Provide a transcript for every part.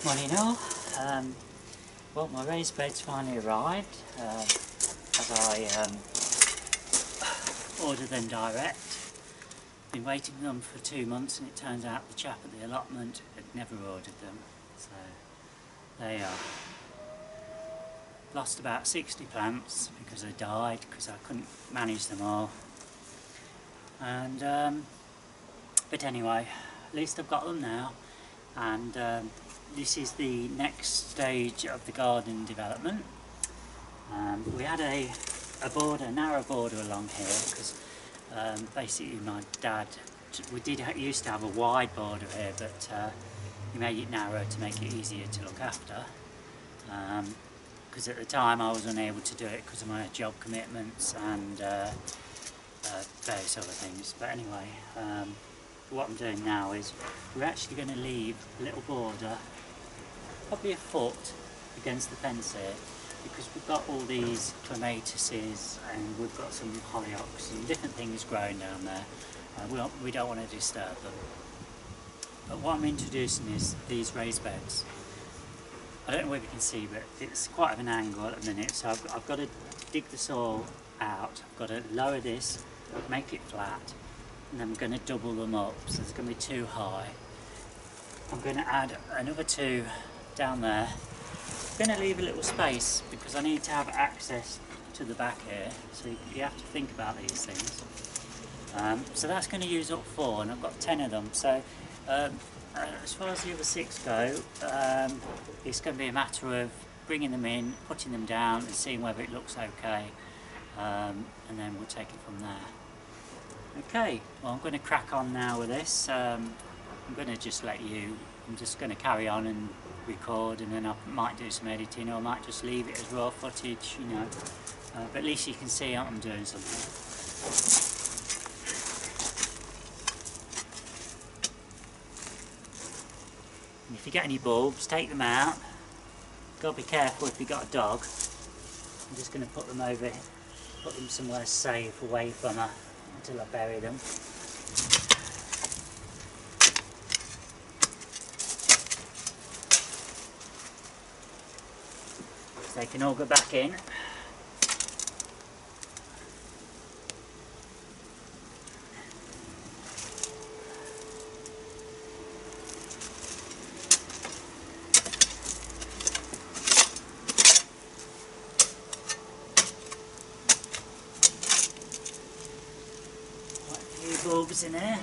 Morning all. Well, my raised bed's finally arrived, as I ordered them direct. Been waiting for them for 2 months, and it turns out the chap at the allotment had never ordered them, so they are. Lost about 60 plants because they died, because I couldn't manage them all. And but anyway, at least I've got them now, and this is the next stage of the garden development. We had a narrow border along here because basically my dad, used to have a wide border here, but he made it narrow to make it easier to look after. Because at the time I was unable to do it because of my job commitments and various other things. But anyway, what I'm doing now is we're actually going to leave a little border, probably a foot against the fence here, because we've got all these clematises and we've got some hollyoaks and different things growing down there. We don't want to disturb them. But what I'm introducing is these raised beds. I don't know if you can see, but it's quite of an angle at the minute, so I've got to dig the soil out. I've got to lower this, make it flat, and then I'm going to double them up, so it's going to be 2 high. I'm going to add another 2 down there. I'm going to leave a little space because I need to have access to the back here, so you have to think about these things. So that's going to use up 4, and I've got 10 of them. So as far as the other 6 go, it's going to be a matter of bringing them in, putting them down and seeing whether it looks okay, and then we'll take it from there. Okay, well, I'm going to crack on now with this. I'm going to just I'm just going to carry on and record, and then I might do some editing, or I might just leave it as raw footage, you know, but at least you can see I'm doing something. If you get any bulbs, take them out. Got to be careful if you've got a dog. I'm just going to put them somewhere safe away from her until I bury them. So they can all go back in. Bulbs in there.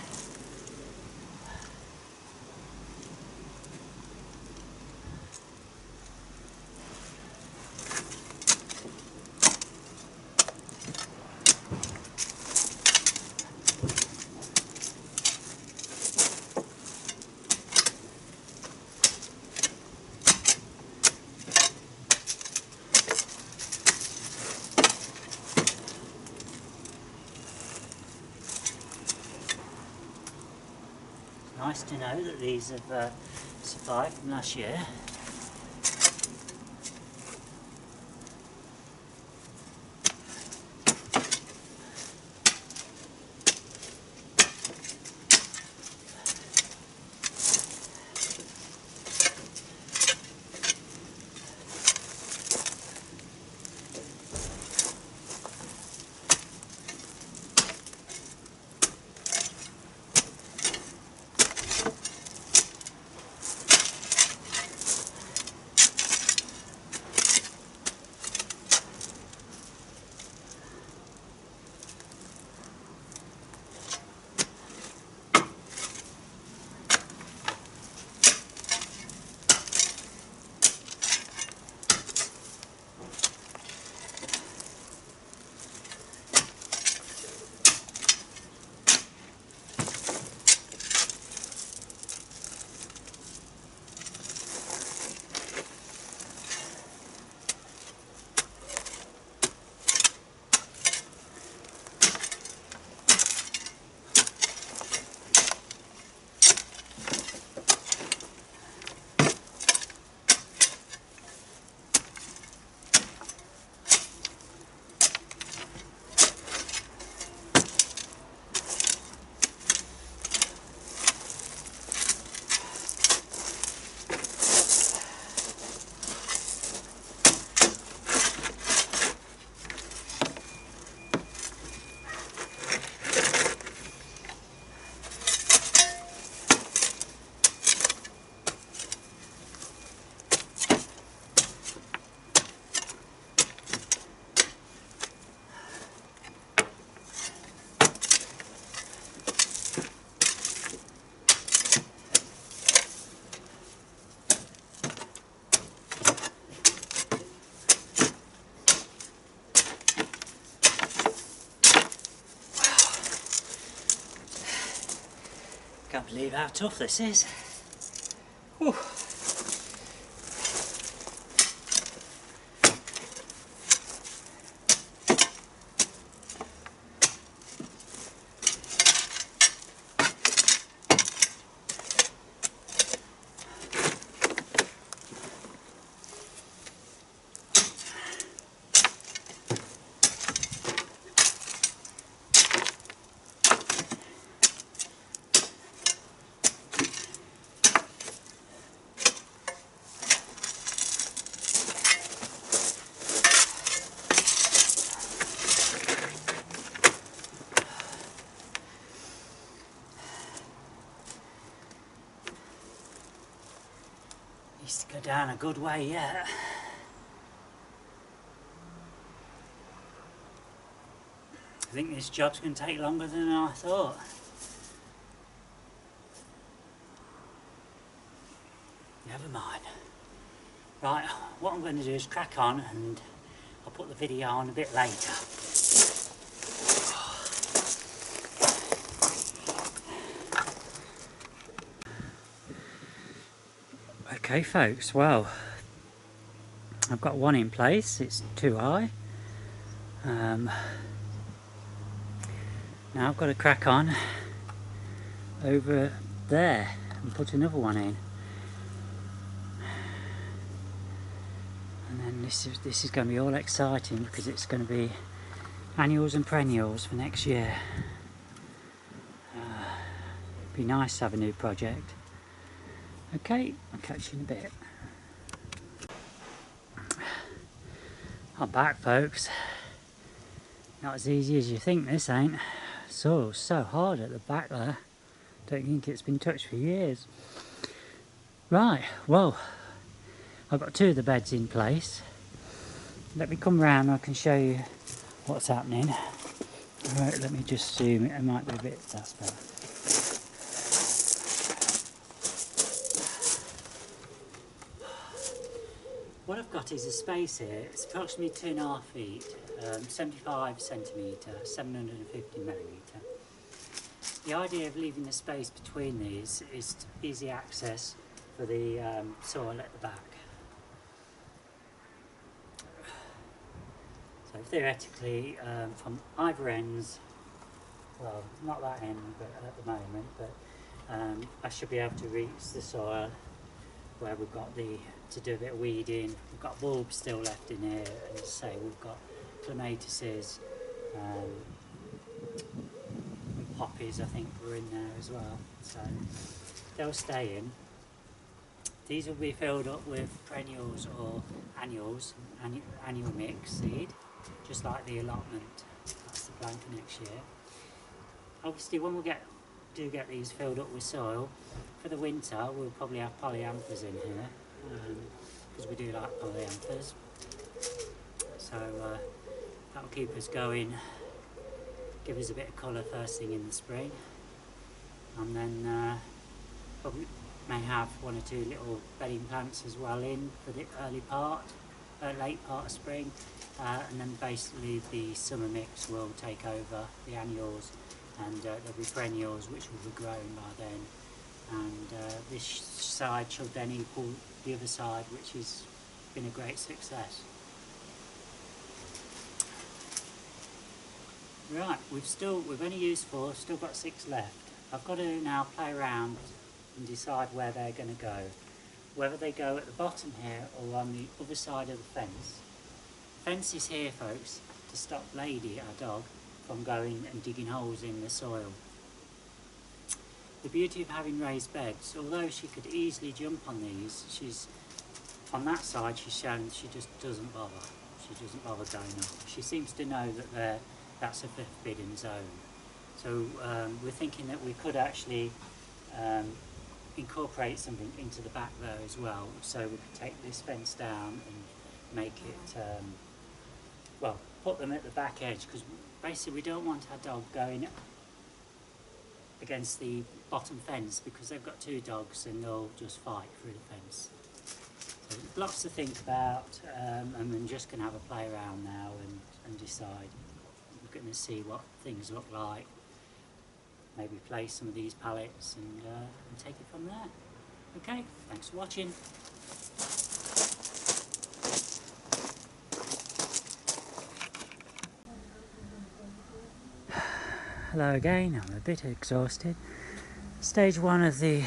Nice to know that these have survived from last year. Can't believe how tough this is. Whew. Needs to go down a good way yet. I think this job's going to take longer than I thought. Never mind. Right, what I'm going to do is crack on and I'll put the video on a bit later. Okay folks, well, I've got one in place, it's too high. Now I've got to crack on over there and put another one in. And then this is going to be all exciting because it's going to be annuals and perennials for next year. Be nice to have a new project. Okay, I'll catch you in a bit. I'm back folks. Not as easy as you think this ain't. So hard at the back there. Don't think it's been touched for years. Right, well, I've got two of the beds in place. Let me come round and I can show you what's happening. Right, let me just zoom it. It might be a bit, that's better. What I've got is a space here. It's approximately 2.5 feet, 75 centimetre, 750 millimetre. The idea of leaving the space between these is easy access for the soil at the back. So theoretically, from either ends, well, not that end, but at the moment, but I should be able to reach the soil where we've got to do a bit of weeding. We've got bulbs still left in here, and as I say, we've got clematises and poppies, I think, were in there as well. So they'll stay in. These will be filled up with perennials or annuals, annual mix seed, just like the allotment. That's the plan for next year. Obviously, when we do get these filled up with soil, for the winter we'll probably have polyanthers in here, because we do like polyanthers. So that'll keep us going, give us a bit of colour first thing in the spring, and then probably may have one or two little bedding plants as well in for the late part of spring, and then basically the summer mix will take over the annuals, and there'll be perennials which will be grown by then, and this side should then equal the other side, which has been a great success. Right, we've only used 4, still got 6 left. I've got to now play around and decide where they're going to go. Whether they go at the bottom here or on the other side of the fence. The fence is here, folks, to stop Lady, our dog, from going and digging holes in the soil. The beauty of having raised beds, although she could easily jump on these, she's on that side she's shown she just doesn't bother. She doesn't bother going up. She seems to know that that's a forbidden zone. So we're thinking that we could actually incorporate something into the back there as well, so we could take this fence down and make it, well, put them at the back edge, because basically we don't want our dog going against the bottom fence, because they've got 2 dogs and they'll just fight through the fence. So lots to think about, and I'm just going to have a play around now and decide. We're going to see what things look like maybe place some of these pallets and take it from there. Okay, thanks for watching. Hello again, I'm a bit exhausted. Stage 1 of the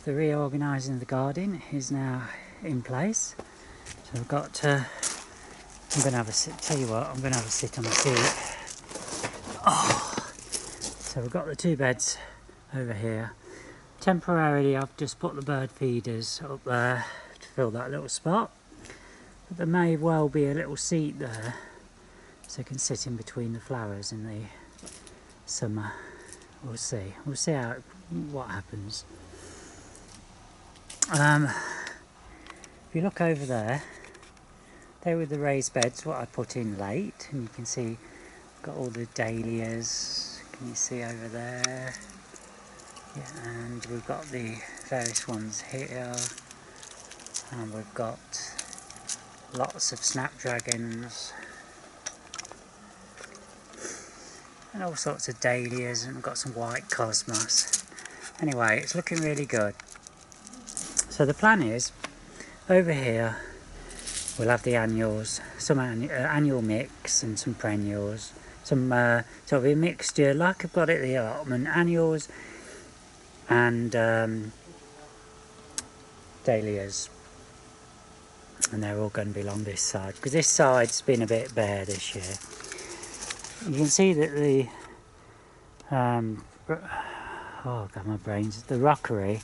reorganising the garden is now in place. So I've got I'm going to have a sit, tell you what, I'm going to have a sit on the seat. Oh. So we've got the 2 beds over here. Temporarily I've just put the bird feeders up there to fill that little spot. But there may well be a little seat there so you can sit in between the flowers in the summer. We'll see what happens. If you look over there, there were the raised beds, what I put in late, and you can see I've got all the dahlias. Can you see over there? Yeah, and we've got the various ones here, and we've got lots of snapdragons and all sorts of dahlias, and we've got some white cosmos. Anyway, it's looking really good. So the plan is, over here we'll have the annuals, some annual mix and some perennials. So it'll be a mixture, like I've got at the allotment, annuals and dahlias. And they're all going to be along this side, because this side's been a bit bare this year. You can see that the, oh god, my brains, the rockery,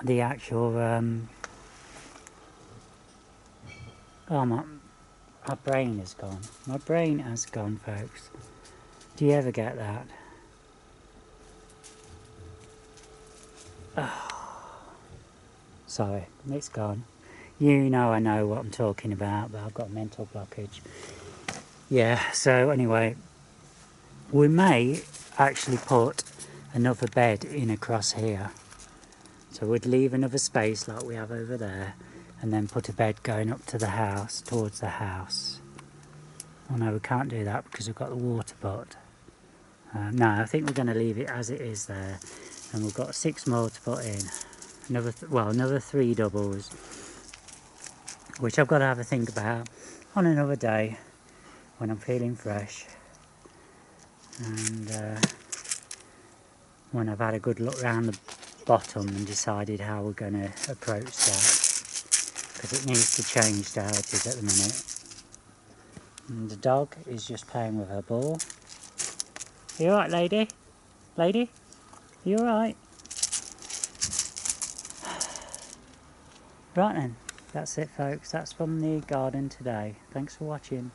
the actual, oh my brain is gone. My brain has gone, folks. Do you ever get that? Oh, sorry, it's gone. You know I know what I'm talking about, but I've got a mental blockage. Yeah, so anyway, we may actually put another bed in across here. So we'd leave another space like we have over there, and then put a bed going up to the house, towards the house. Oh no, we can't do that because we've got the water pot. No, I think we're going to leave it as it is there. And we've got 6 more to put in. Another 3 doubles. Which I've got to have a think about on another day when I'm feeling fresh. And when I've had a good look round the bottom and decided how we're going to approach that. Because it needs to change to how it is at the minute. And the dog is just playing with her ball. Are you alright, lady? Lady? Are you alright? Right then, that's it folks. That's from the garden today. Thanks for watching.